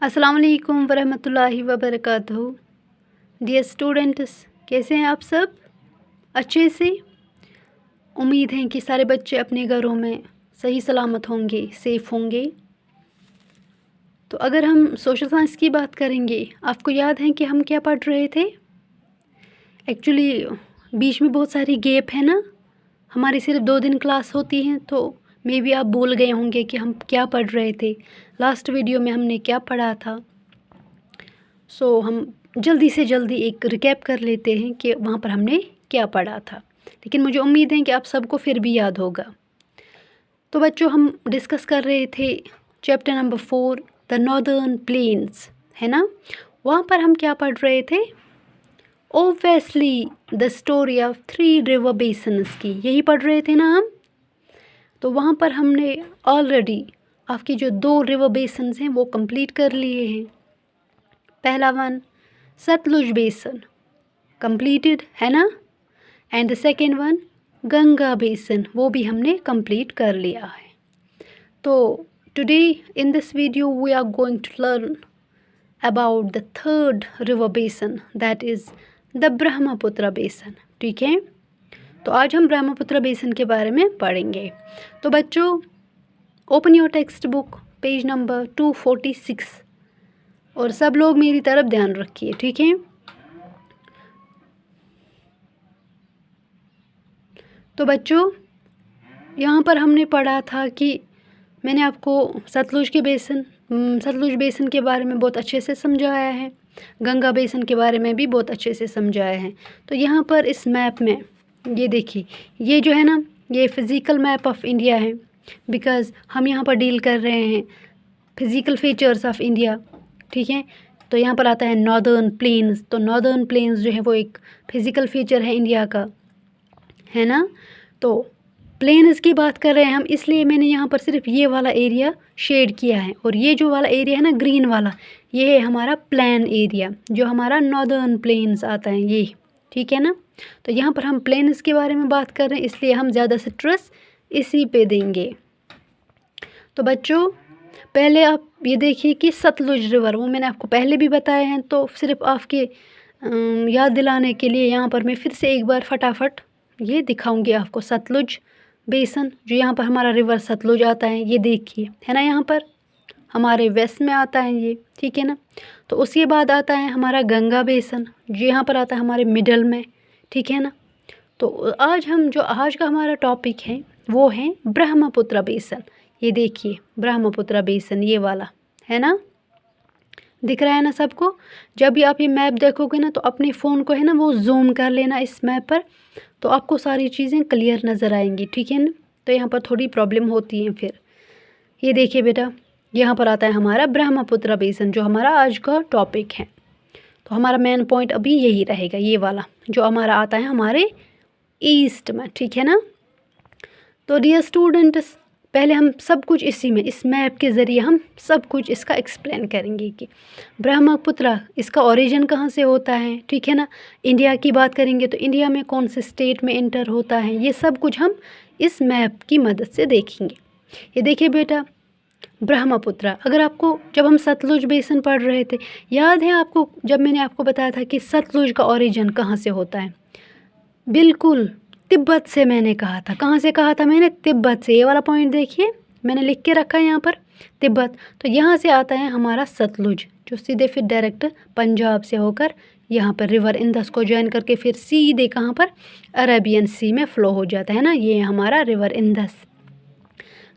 अस्सलाम वालेकुम वरहमतुल्लाहि वबरकातुहू। डियर स्टूडेंट्स, कैसे हैं आप सब? अच्छे से। उम्मीद है कि सारे बच्चे अपने घरों में सही सलामत होंगे, सेफ़ होंगे। तो अगर हम सोशल साइंस की बात करेंगे, आपको याद है कि हम क्या पढ़ रहे थे? एक्चुअली बीच में बहुत सारी गैप है ना, हमारी सिर्फ 2 दिन क्लास होती हैं, तो मे बी आप भूल गए होंगे कि हम क्या पढ़ रहे थे। लास्ट वीडियो में हमने क्या पढ़ा था। सो हम जल्दी से जल्दी एक रिकैप कर लेते हैं कि वहाँ पर हमने क्या पढ़ा था, लेकिन मुझे उम्मीद है कि आप सबको फिर भी याद होगा। तो बच्चों, हम डिस्कस कर रहे थे chapter number 4 the northern plains, है ना। वहाँ पर हम क्या पढ़ रहे थे? Obviously the story of 3 river basins की, यही पढ़ रहे थे ना हम। तो वहाँ पर हमने ऑलरेडी आपकी जो 2 रिवर बेसन्स हैं वो कंप्लीट कर लिए हैं। पहला वन सतलुज बेसन कंप्लीटेड, है ना। And the second one Ganga basin, वो भी हमने कंप्लीट कर लिया है। तो today in this video we are going to learn about the third river basin, that is the Brahmaputra basin. ठीक है, तो आज हम ब्रह्मपुत्र बेसन के बारे में पढ़ेंगे। तो बच्चों, open your text book, page number 246, और सब लोग मेरी तरफ ध्यान रखिए, ठीक है। तो बच्चों, यहाँ पर हमने पढ़ा था कि मैंने आपको सतलुज बेसन के बारे में बहुत अच्छे से समझाया है, गंगा बेसन के बारे में भी बहुत अच्छे से समझाया है। तो यहाँ पर इस मैप में ये देखिए, ये जो है ना, ये फ़िज़िकल मैप ऑफ इंडिया है, बिकॉज़ हम यहाँ पर डील कर रहे हैं फिज़िकल फीचर्स ऑफ इंडिया, ठीक है। तो यहाँ पर आता है नॉर्दर्न प्लेन्स। तो नॉर्दर्न प्लेन्स जो है वो एक फ़िज़िकल फीचर है इंडिया का, है ना। तो प्लेन्स की बात कर रहे हैं हम, इसलिए मैंने यहाँ पर सिर्फ ये वाला एरिया शेड किया है, और ये जो वाला एरिया है ना, ग्रीन वाला, ये है हमारा प्लेन एरिया, जो हमारा नॉर्दर्न प्लेन्स आता है ये, ठीक है ना। तो यहाँ पर हम प्लेन्स के बारे में बात कर रहे हैं, इसलिए हम ज़्यादा स्ट्रेस इसी पे देंगे। तो बच्चों, पहले आप ये देखिए कि सतलुज रिवर, वो मैंने आपको पहले भी बताया है, तो सिर्फ आपके याद दिलाने के लिए यहाँ पर मैं फिर से एक बार फटाफट ये दिखाऊंगी आपको। सतलुज बेसन, जो यहाँ पर हमारा रिवर सतलुज आता है, ये देखिए, है ना, यहाँ पर हमारे वेस्ट में आता है ये, ठीक है ना। तो उसके बाद आता है हमारा गंगा बेसन, जो यहाँ पर आता है हमारे मिडल में, ठीक है ना। तो आज का हमारा टॉपिक है वो है ब्रह्मपुत्र बेसन। ये देखिए ब्रह्मपुत्र बेसन, ये वाला, है ना, दिख रहा है ना सबको। जब भी आप ये मैप देखोगे ना, तो अपने फ़ोन को है ना वो जूम कर लेना इस मैप पर, तो आपको सारी चीज़ें क्लियर नज़र आएंगी, ठीक है ना। तो यहाँ पर थोड़ी प्रॉब्लम होती है फिर। ये देखिए बेटा, यहाँ पर आता है हमारा ब्रह्मपुत्र बेसन, जो हमारा आज का टॉपिक है। तो हमारा मेन पॉइंट अभी यही रहेगा, ये वाला जो हमारा आता है हमारे ईस्ट में, ठीक है ना। तो डियर स्टूडेंट्स, पहले हम सब कुछ इसी में, इस मैप के ज़रिए हम सब कुछ इसका एक्सप्लेन करेंगे कि ब्रह्मपुत्र, इसका ओरिजिन कहाँ से होता है, ठीक है ना। इंडिया की बात करेंगे तो इंडिया में कौन से स्टेट में एंटर होता है, ये सब कुछ हम इस मैप की मदद से देखेंगे। ये देखिए बेटा, ब्रह्मपुत्र, अगर आपको, जब हम सतलुज बेसन पढ़ रहे थे, याद है आपको जब मैंने आपको बताया था कि सतलुज का ओरिजिन कहाँ से होता है? बिल्कुल तिब्बत से मैंने कहा था। कहाँ से कहा था मैंने? तिब्बत से। ये वाला पॉइंट देखिए, मैंने लिख के रखा है यहाँ पर, तिब्बत। तो यहाँ से आता है हमारा सतलुज, जो सीधे फिर डायरेक्ट पंजाब से होकर यहाँ पर रिवर इंदस को ज्वाइन करके फिर सीधे कहाँ पर, अरेबियन सी में फ़्लो हो जाता है ना, ये हमारा रिवर इंदस।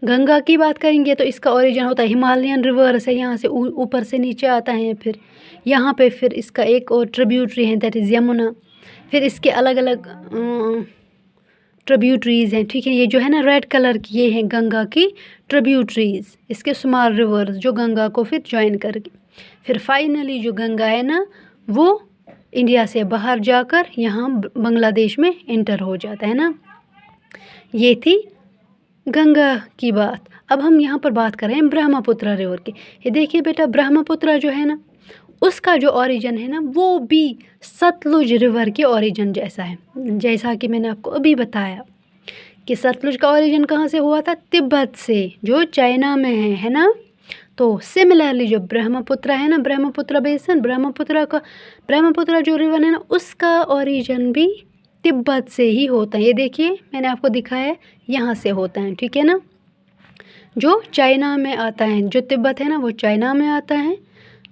गंगा की बात करेंगे तो इसका ओरिजिन होता है हिमालयन रिवर से, यहाँ से ऊपर से नीचे आता है, फिर यहाँ पे फिर इसका एक और ट्रिब्यूटरी है, दैट इज़ यमुना। फिर इसके अलग अलग ट्रिब्यूटरीज़ हैं, ठीक है। ये जो है ना रेड कलर की, ये हैं गंगा की ट्रिब्यूटरीज़, इसके स्मॉल रिवर्स जो गंगा को फिर ज्वाइन करके फिर फाइनली जो गंगा है ना, वो इंडिया से बाहर जाकर यहाँ बांग्लादेश में एंटर हो जाता है ना। ये थी गंगा की बात। अब हम यहाँ पर बात कर रहे हैं ब्रह्मपुत्र रिवर की। ये देखिए बेटा, ब्रह्मपुत्र जो है ना, उसका जो ओरिजिन है ना, वो भी सतलुज रिवर के ओरिजिन जैसा है, जैसा कि मैंने आपको अभी बताया कि सतलुज का ओरिजिन कहाँ से हुआ था? तिब्बत से, जो चाइना में है ना। तो सिमिलरली जो ब्रह्मपुत्र है ना, ब्रह्मपुत्र बेसिन, ब्रह्मपुत्र जो रिवर है ना, उसका ओरिजिन भी तिब्बत से ही होता है। ये देखिए मैंने आपको दिखाया है, यहाँ से होता है, ठीक है ना। जो चाइना में आता है, जो तिब्बत है ना वो चाइना में आता है,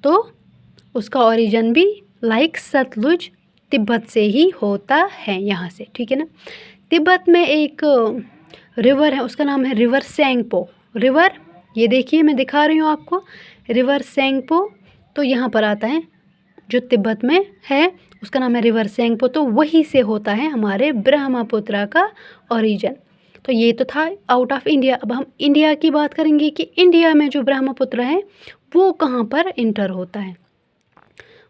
तो उसका ओरिजिन भी लाइक सतलुज तिब्बत से ही होता है, यहाँ से, ठीक है ना। तिब्बत में एक रिवर है, उसका नाम है रिवर सेंगपो रिवर। ये देखिए मैं दिखा रही हूँ आपको, रिवर सेंगपो, तो यहाँ पर आता है, जो तिब्बत में है उसका नाम है रिवर सेंगपो। तो वहीं से होता है हमारे ब्रह्मपुत्र का ओरिजिन। तो ये तो था आउट ऑफ इंडिया। अब हम इंडिया की बात करेंगे कि इंडिया में जो ब्रह्मपुत्र है वो कहाँ पर इंटर होता है।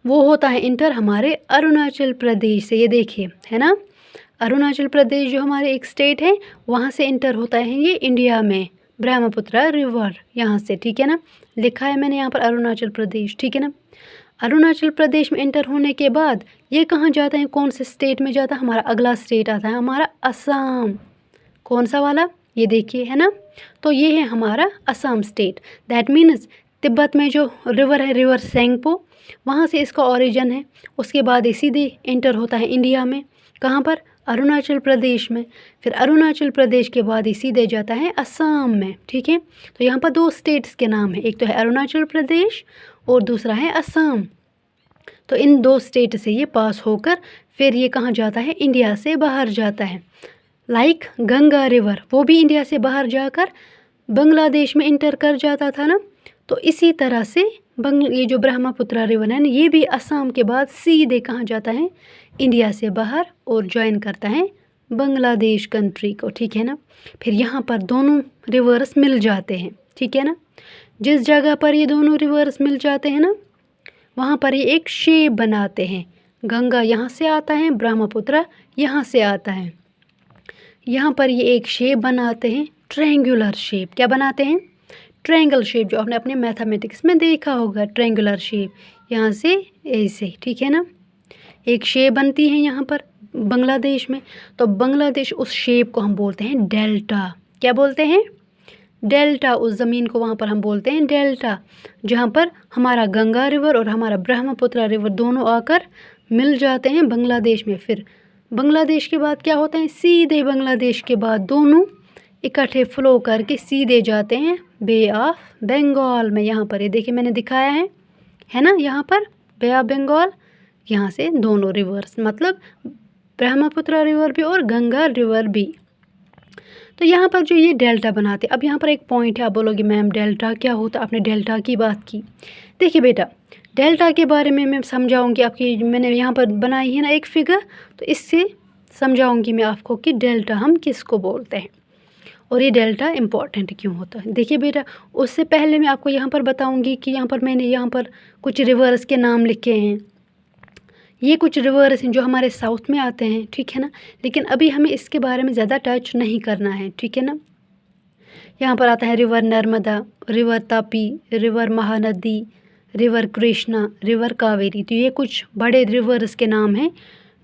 वो होता है इंटर हमारे अरुणाचल प्रदेश से। ये देखिए है ना, अरुणाचल प्रदेश जो हमारे एक स्टेट है, वहाँ से इंटर होता है ये इंडिया में ब्रह्मपुत्र रिवर, यहाँ से, ठीक है ना। लिखा है मैंने यहाँ पर अरुणाचल प्रदेश, ठीक है ना। अरुणाचल प्रदेश में इंटर होने के बाद ये कहाँ जाता है, कौन से स्टेट में जाता है, हमारा अगला स्टेट आता है हमारा असम। कौन सा वाला, ये देखिए है ना। तो ये है हमारा Assam state. That means Tibet में जो रिवर है, रिवर सेंगपो, वहाँ से इसका ओरिजिन है। उसके बाद ये सीधे इंटर होता है इंडिया में, कहाँ पर, अरुणाचल प्रदेश में। फिर अरुणाचल प्रदेश के बाद ये सीधे जाता है असम में, ठीक है। तो यहाँ पर दो स्टेट्स के नाम है, एक तो है अरुणाचल प्रदेश और दूसरा है असम। तो इन दो स्टेट से ये पास होकर फिर ये कहाँ जाता है, इंडिया से बाहर जाता है। लाइक गंगा रिवर, वो भी इंडिया से बाहर जाकर बांग्लादेश में इंटर कर जाता था ना। तो इसी तरह से ये जो ब्रह्मपुत्र रिवर है ना, ये भी असम के बाद सीधे कहाँ जाता है, इंडिया से बाहर, और ज्वाइन करता है बांग्लादेश कंट्री को, ठीक है ना। फिर यहाँ पर दोनों रिवर्स मिल जाते हैं, ठीक है ना। जिस जगह पर ये दोनों रिवर्स मिल जाते हैं ना, वहाँ पर ये एक शेप बनाते हैं। गंगा यहाँ से आता है, ब्रह्मपुत्र यहाँ से आता है। यहाँ पर ये एक शेप बनाते हैं, ट्रायंगुलर शेप। क्या बनाते हैं, ट्रायंगल शेप, जो आपने अपने मैथमेटिक्स में देखा होगा, ट्रायंगुलर शेप, यहाँ से ऐसे, ठीक है ना। एक शेप बनती है यहाँ पर बांग्लादेश में। तो बांग्लादेश, उस शेप को हम बोलते हैं डेल्टा। क्या बोलते हैं, डेल्टा। उस ज़मीन को वहाँ पर हम बोलते हैं डेल्टा, जहाँ पर हमारा गंगा रिवर और हमारा ब्रह्मपुत्र रिवर दोनों आकर मिल जाते हैं बांग्लादेश में। फिर बांग्लादेश के बाद क्या होता है, सीधे बांग्लादेश के बाद दोनों इकट्ठे फ्लो करके सीधे जाते हैं बे ऑफ बंगाल में। यहाँ पर ये देखिए मैंने दिखाया है ना, यहाँ पर बे ऑफ बंगाल, यहाँ से दोनों रिवर्स, मतलब ब्रह्मपुत्र रिवर भी और गंगा रिवर भी। तो यहाँ पर जो ये डेल्टा बनाते, अब यहाँ पर एक पॉइंट है, आप बोलोगे मैम डेल्टा क्या होता, आपने डेल्टा की बात की। देखिए बेटा, डेल्टा के बारे में मैं समझाऊंगी आपकी, मैंने यहाँ पर बनाई है ना एक फिगर, तो इससे समझाऊंगी मैं आपको कि डेल्टा हम किसको बोलते हैं और ये डेल्टा इम्पॉर्टेंट क्यों होता है। देखिए बेटा, उससे पहले मैं आपको यहाँ पर बताऊँगी कि यहाँ पर मैंने यहाँ पर कुछ रिवर्स के नाम लिखे हैं। ये कुछ रिवर्स हैं जो हमारे साउथ में आते हैं, ठीक है ना। लेकिन अभी हमें इसके बारे में ज़्यादा टच नहीं करना है, ठीक है ना। यहाँ पर आता है river Narmada, river Tapi, river Mahanadi, river Krishna, river Kaveri. तो ये कुछ बड़े रिवर्स के नाम हैं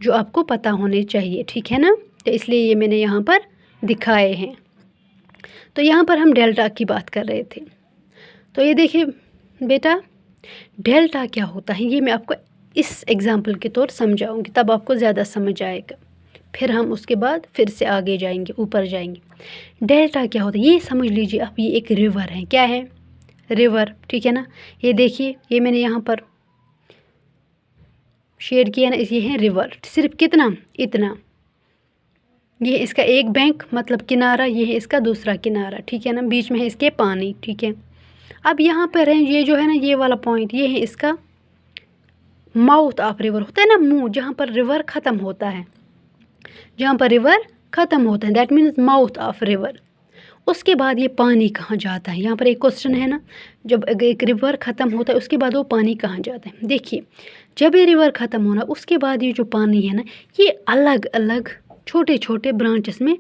जो आपको पता होने चाहिए, ठीक है ना। तो इसलिए ये मैंने यहाँ पर दिखाए हैं। तो यहाँ पर हम डेल्टा की बात कर रहे थे। तो ये देखिए बेटा, डेल्टा क्या होता है ये मैं आपको इस एग्जाम्पल के तौर समझाऊंगी, तब आपको ज़्यादा समझ आएगा। फिर हम उसके बाद फिर से आगे जाएंगे, ऊपर जाएंगे। डेल्टा क्या होता है ये समझ लीजिए आप, ये एक रिवर है। क्या है, रिवर, ठीक है ना। ये देखिए, ये मैंने यहाँ पर शेड किया ना, ये है रिवर। सिर्फ कितना, इतना, ये इसका एक बैंक मतलब किनारा, ये है इसका दूसरा किनारा, ठीक है ना। बीच में है इसके पानी, ठीक है। अब यहाँ पर है ये जो है ना, ये वाला पॉइंट, ये है इसका माउथ ऑफ रिवर, होता है ना मुंह, जहाँ पर रिवर ख़त्म होता है, जहाँ पर रिवर ख़त्म होता है, that means mouth of river. उसके बाद ये पानी कहाँ जाता है, यहाँ पर एक क्वेश्चन है ना, जब एक रिवर ख़त्म होता है उसके बाद वो पानी कहाँ जाता है। देखिए, जब ये रिवर ख़त्म होना उसके बाद ये जो पानी है ना, ये अलग अलग छोटे छोटे ब्रांचेस में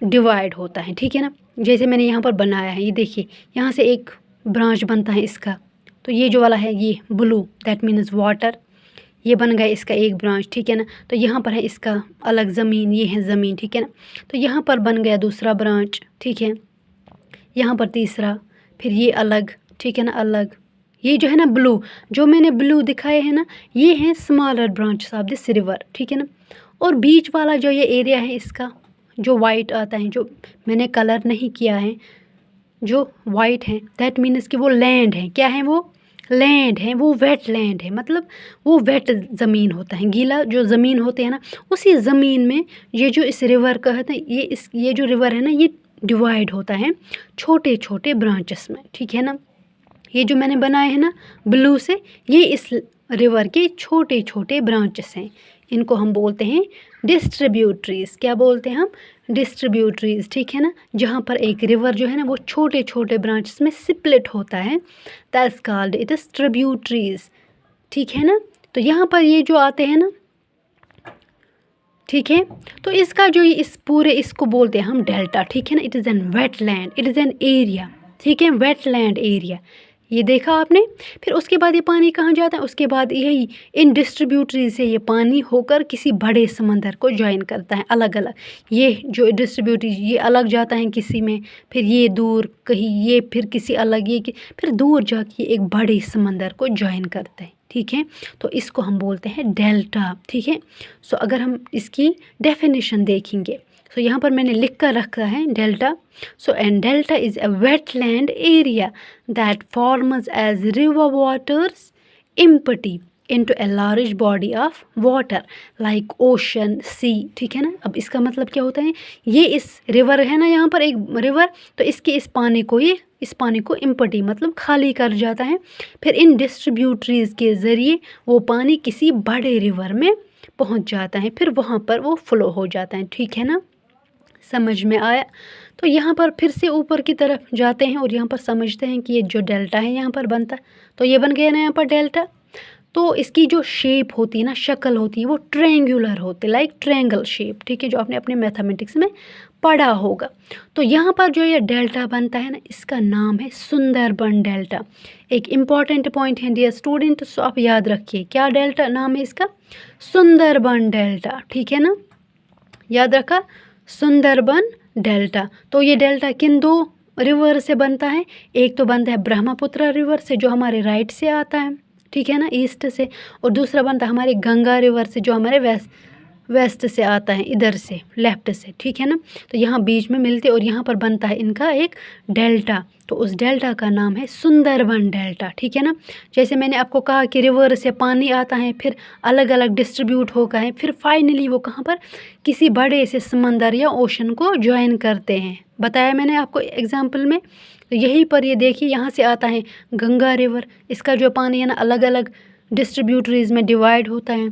डिवाइड होता है, ठीक है ना। जैसे मैंने यहाँ पर बनाया है, ये देखिए, यहाँ से एक ब्रांच बनता है इसका, तो ये जो वाला है ये ब्लू, दैट मीन्स वाटर, ये बन गया इसका एक ब्रांच, ठीक है ना। तो यहाँ पर है इसका अलग ज़मीन, ये है ज़मीन, ठीक है ना। तो यहाँ पर बन गया दूसरा ब्रांच, ठीक है, यहाँ पर तीसरा, फिर ये अलग, ठीक है ना, अलग। ये जो है ना ब्लू, जो मैंने ब्लू दिखाए हैं ना, ये हैं smaller branches of this river, ठीक है ना। और बीच वाला जो ये एरिया है इसका, जो वाइट आता है, जो मैंने कलर नहीं किया है, जो वाइट है, दैट मीन्स कि वो लैंड है। क्या है वो? लैंड है, वो वेट लैंड है, मतलब वो वेट ज़मीन होता है, गीला जो ज़मीन होते हैं ना, उसी ज़मीन में ये जो इस रिवर का है, ये जो रिवर है ना, ये डिवाइड होता है छोटे छोटे ब्रांचेस में, ठीक है ना। ये जो मैंने बनाए हैं ना ब्लू से, ये इस रिवर के छोटे छोटे ब्रांचेस हैं। इनको हम बोलते हैं डिस्ट्रीब्यूटरीज। क्या बोलते हैं हम? डिस्ट्रीब्यूटरीज, ठीक है ना। जहाँ पर एक रिवर जो है ना वो छोटे छोटे ब्रांचेस में स्प्लिट होता है, that's called it is tributaries, ठीक है ना। तो यहाँ पर ये जो आते हैं ना, ठीक है, तो इसका जो इस पूरे इसको बोलते हैं हम डेल्टा, ठीक है ना। It is an wetland, it is an area, ठीक है, वेटलैंड एरिया। ये देखा आपने। फिर उसके बाद ये पानी कहाँ जाता है? उसके बाद यही इन डिस्ट्रीब्यूटरी से ये पानी होकर किसी बड़े समंदर को ज्वाइन करता है, अलग अलग। ये जो डिस्ट्रीब्यूटरी ये अलग जाता है किसी में, फिर ये दूर कहीं, ये फिर किसी अलग, फिर दूर जाके एक बड़े समंदर को ज्वाइन करता है, ठीक है। तो इसको हम बोलते हैं डेल्टा, ठीक है। सो अगर हम इसकी डेफिनेशन देखेंगे, सो यहाँ पर मैंने लिख कर रखा है delta. So and delta is a wetland area that forms as river waters empty into a large body of water like ocean, sea, ठीक है ना। अब इसका मतलब क्या होता है? ये इस रिवर है ना, यहाँ पर एक रिवर, तो इसके इस पानी को empty मतलब खाली कर जाता है। फिर इन डिस्ट्रीब्यूटरीज के ज़रिए वो पानी किसी बड़े रिवर में पहुँच जाता है, फिर वहाँ पर वो फ्लो हो जाता है, ठीक है ना। समझ में आया? तो यहाँ पर फिर से ऊपर की तरफ जाते हैं और यहाँ पर समझते हैं कि ये जो डेल्टा है यहाँ पर बनता है, तो ये बन गया ना यहाँ पर डेल्टा। तो इसकी जो शेप होती है ना, शक्ल होती है, वो ट्रायंगुलर होती है, लाइक ट्रायंगल शेप, ठीक है, जो आपने अपने मैथमेटिक्स में पढ़ा होगा। तो यहाँ पर जो ये डेल्टा बनता है ना, इसका नाम है सुंदरबन डेल्टा। एक इम्पॉर्टेंट पॉइंट है डियर स्टूडेंट, सो आप याद रखिए, क्या डेल्टा नाम है इसका? सुंदरबन डेल्टा, ठीक है ना, याद रखा, सुंदरबन डेल्टा। तो ये डेल्टा किन दो रिवर से बनता है? एक तो बनता है ब्रह्मपुत्र रिवर से, जो हमारे राइट से आता है, ठीक है ना, ईस्ट से, और दूसरा बनता है हमारे गंगा रिवर से, जो हमारे वेस्ट से आता है, इधर से, लेफ्ट से, ठीक है ना। तो यहाँ बीच में मिलते और यहाँ पर बनता है इनका एक डेल्टा। तो उस डेल्टा का नाम है सुंदरबन डेल्टा, ठीक है ना। जैसे मैंने आपको कहा कि रिवर से पानी आता है, फिर अलग अलग डिस्ट्रीब्यूट होकर है, फिर फाइनली वो कहाँ पर किसी बड़े से समंदर या ओशन को ज्वाइन करते हैं, बताया मैंने आपको एग्जाम्पल में। तो यहीं पर ये देखिए, यहाँ से आता है गंगा रिवर, इसका जो पानी है ना अलग अलग डिस्ट्रीब्यूटरीज में डिवाइड होता है।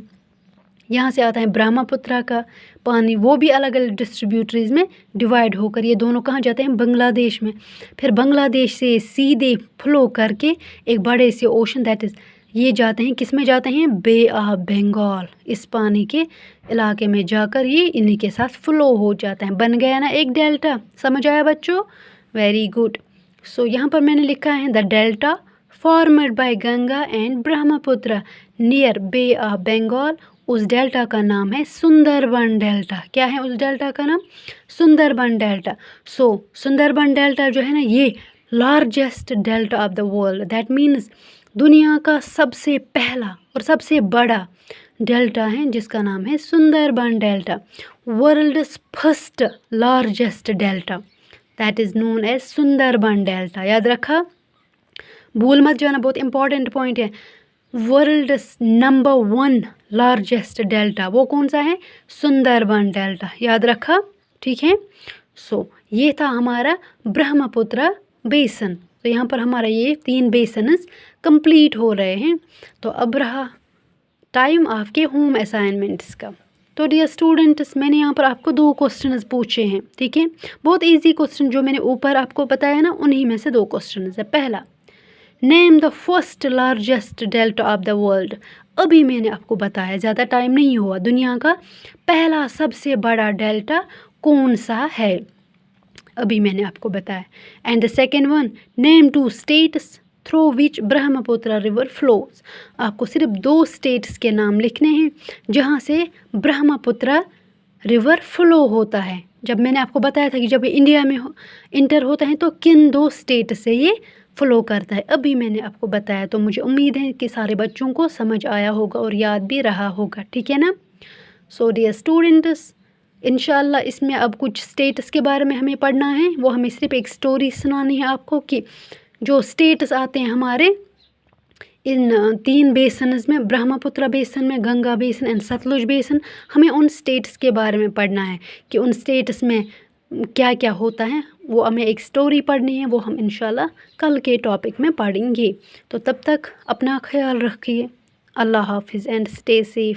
यहाँ से आता है ब्रह्मपुत्र का पानी, वो भी अलग अलग डिस्ट्रीब्यूटरीज में डिवाइड होकर ये दोनों कहाँ जाते हैं? बांग्लादेश में। फिर बांग्लादेश से सीधे फ्लो करके एक बड़े से ओशन, दैट इज़ ये जाते हैं, किस में जाते हैं? बे ऑफ बंगाल, इस पानी के इलाके में जाकर ये इन्हीं के साथ फ्लो हो जाता है। बन गया ना एक डेल्टा। समझ आया बच्चों? Very good. सो यहाँ पर मैंने लिखा है the delta formed by Ganga and Brahmaputra near Bay of Bengal. उस डेल्टा का नाम है सुंदरबन डेल्टा। क्या है उस डेल्टा का नाम? सुंदरबन डेल्टा। सो सुंदरबन डेल्टा जो है ना, ये largest delta of the world, that means दुनिया का सबसे पहला और सबसे बड़ा डेल्टा है, जिसका नाम है Sundarban delta. World's first largest delta, that is known as Sundarban delta. याद रखा, भूल मत जाना, बहुत इंपॉर्टेंट पॉइंट है। वर्ल्ड्स नंबर 1 लार्जेस्ट डेल्टा वो कौन सा है? सुंदरबन डेल्टा। याद रखा, ठीक है। सो ये था हमारा ब्रह्मपुत्र बेसन। तो यहाँ पर हमारा ये 3 बेसन्स कंप्लीट हो रहे हैं। तो अब रहा टाइम आपके होम असाइनमेंट्स का। तो डियर स्टूडेंट्स, मैंने यहाँ पर आपको 2 क्वेश्चंस पूछे हैं, ठीक है, बहुत इजी क्वेश्चन, जो मैंने ऊपर आपको बताया ना, उन्हीं में से 2 क्वेश्चन है। पहला, name the first largest delta of the world. अभी मैंने आपको बताया, ज़्यादा टाइम नहीं हुआ, दुनिया का पहला सबसे बड़ा डेल्टा कौन सा है, अभी मैंने आपको बताया। And the second one, name 2 states through which Brahmaputra river flows. आपको सिर्फ 2 स्टेट्स के नाम लिखने हैं जहाँ से ब्रह्मपुत्र रिवर फ्लो होता है। जब मैंने आपको बताया था कि जब इंडिया में इंटर होता है तो किन 2 स्टेट से ये फ़्लो करता है। अभी मैंने आपको बताया, तो मुझे उम्मीद है कि सारे बच्चों को समझ आया होगा और याद भी रहा होगा, ठीक है ना। सो डियर स्टूडेंट्स, इंशाल्लाह इसमें अब कुछ स्टेट्स के बारे में हमें पढ़ना है। वो हमें सिर्फ एक स्टोरी सुनानी है आपको कि जो स्टेट्स आते हैं हमारे इन 3 बेसन्स में, ब्रह्मपुत्र बेसन में, गंगा बेसन एंड सतलुज बेसन। हमें उन स्टेट्स के बारे में पढ़ना है कि उन स्टेट्स में क्या क्या होता है। वो हमें एक स्टोरी पढ़नी है, वो हम इंशाल्लाह कल के टॉपिक में पढ़ेंगे। तो तब तक अपना ख्याल रखिए। अल्लाह हाफिज़ एंड स्टे सेफ।